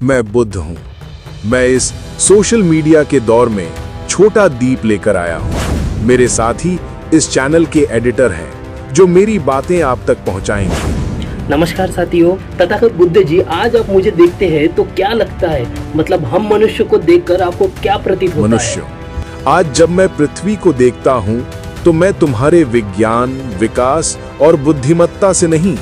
मैं बुद्ध हूँ। मैं इस सोशल मीडिया के दौर में छोटा दीप लेकर आया हूँ। मेरे साथी इस चैनल के एडिटर हैं जो मेरी बातें आप तक पहुँचाएंगे। नमस्कार साथियों, तथागत बुद्ध जी, आज आप मुझे देखते हैं तो क्या लगता है? मतलब हम मनुष्य को देखकर आपको क्या प्रतीत होता मनुष्य, आज जब मैं पृथ्वी को देखता हूँ तो मैं तुम्हारे विज्ञान, विकास और बुद्धिमत्ता से नहीं,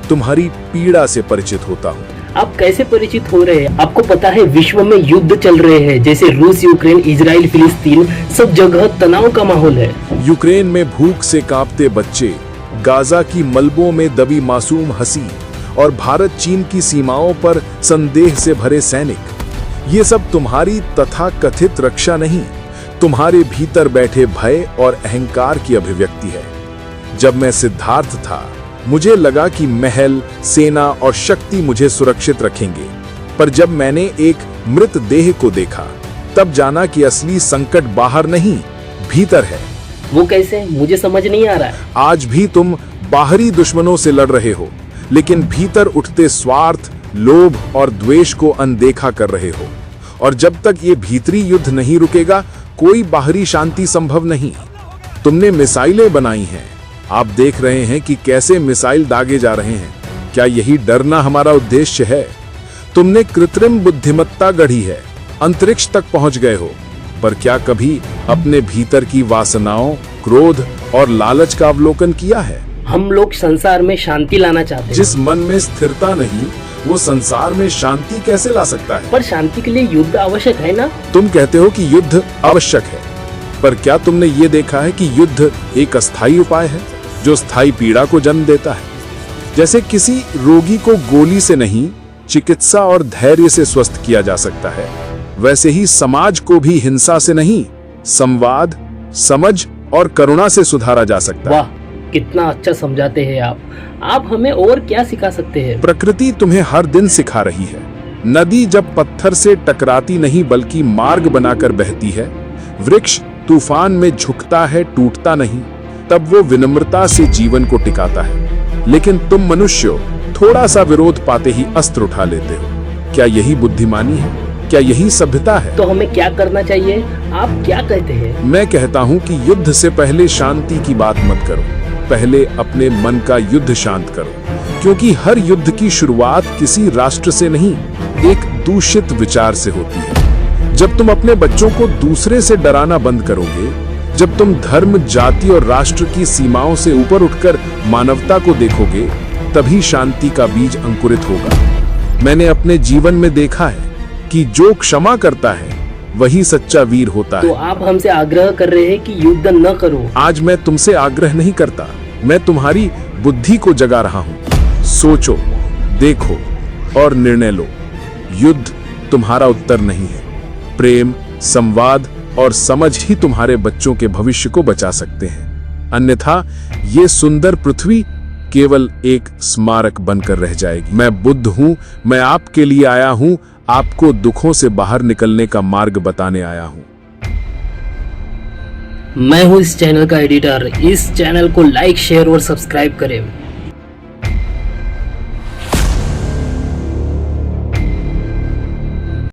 तुम्हारी पीड़ा से परिचित होता हूँ। आप कैसे परिचित हो रहे हैं? आपको पता है विश्व में युद्ध चल रहे हैं, जैसे रूस, यूक्रेन, इजराइल, फिलिस्तीन, सब जगह तनाव का माहौल है। यूक्रेन में भूख से कांपते बच्चे, गाजा की मलबों में दबी मासूम हंसी और भारत चीन की सीमाओं पर संदेह से भरे सैनिक, ये सब तुम्हारी तथाकथित रक्षा नहीं, तुम्हारे भीतर बैठे भय और अहंकार की अभिव्यक्ति है। जब मैं सिद्धार्थ था, मुझे लगा कि महल, सेना और शक्ति मुझे सुरक्षित रखेंगे, पर जब मैंने एक मृत देह को देखा, तब जाना कि असली संकट बाहर नहीं, भीतर है। वो कैसे? मुझे समझ नहीं आ रहा है। आज भी तुम बाहरी दुश्मनों से लड़ रहे हो, लेकिन भीतर उठते स्वार्थ, लोभ और द्वेष को अनदेखा कर रहे हो। और जब तक ये भीतरी युद्ध नहीं रुकेगा, कोई बाहरी शांति संभव नहीं। तुमने मिसाइलें बनाई हैं, आप देख रहे हैं कि कैसे मिसाइल दागे जा रहे हैं। क्या यही डरना हमारा उद्देश्य है? तुमने कृत्रिम बुद्धिमत्ता गढ़ी है, अंतरिक्ष तक पहुंच गए हो, पर क्या कभी अपने भीतर की वासनाओं, क्रोध और लालच का अवलोकन किया है? हम लोग संसार में शांति लाना चाहते हैं। जिस मन में स्थिरता नहीं, वो संसार में शांति कैसे ला सकता है? पर शांति के लिए युद्ध आवश्यक है ना? तुम कहते हो कि युद्ध आवश्यक है, पर क्या तुमने ये देखा है कि युद्ध एक अस्थायी उपाय है जो स्थायी पीड़ा को जन्म देता है? जैसे किसी रोगी को गोली से नहीं, चिकित्सा और धैर्य से स्वस्थ किया जा सकता है, वैसे ही समाज को भी हिंसा से नहीं, संवाद, समझ और करुणा से सुधारा जा सकता है। वाह, कितना अच्छा समझाते हैं आप हमें और क्या सिखा सकते हैं? प्रकृति तुम्हें हर दिन सिखा रही है। नदी जब पत्थर से टकराती नहीं बल्कि मार्ग बनाकर बहती है, वृक्ष तूफान में झुकता है, टूटता नहीं, तब वो विनम्रता से जीवन को टिकाता है। लेकिन तुम मनुष्य थोड़ा सा विरोध पाते ही अस्त्र उठा लेते हो। क्या यही बुद्धिमानी है? क्या यही सभ्यता है? तो हमें क्या करना चाहिए? आप क्या कहते हैं? मैं कहता हूँ कि युद्ध से पहले शांति की बात मत करो, पहले अपने मन का युद्ध शांत करो, क्योंकि हर युद्ध की शुरुआत किसी राष्ट्र से नहीं, एक दूषित विचार से होती है। जब तुम अपने बच्चों को दूसरे से डराना बंद करोगे, जब तुम धर्म, जाति और राष्ट्र की सीमाओं से ऊपर उठकर मानवता को देखोगे, तभी शांति का बीज अंकुरित होगा। मैंने अपने जीवन में देखा है कि जो क्षमा करता है वही सच्चा वीर होता तो है। आप हमसे आग्रह कर रहे हैं कि युद्ध न करो। आज मैं तुमसे आग्रह नहीं करता, मैं तुम्हारी बुद्धि को जगा रहा हूँ। सोचो, देखो और निर्णय लो। युद्ध तुम्हारा उत्तर नहीं है। प्रेम, संवाद और समझ ही तुम्हारे बच्चों के भविष्य को बचा सकते हैं। अन्यथा ये सुंदर पृथ्वी केवल एक स्मारक बनकर रह जाएगी। मैं बुद्ध हूँ, मैं आपके लिए आया हूँ, आपको दुखों से बाहर निकलने का मार्ग बताने आया हूँ। मैं हूँ इस चैनल का एडिटर। इस चैनल को लाइक, शेयर और सब्सक्राइब करें।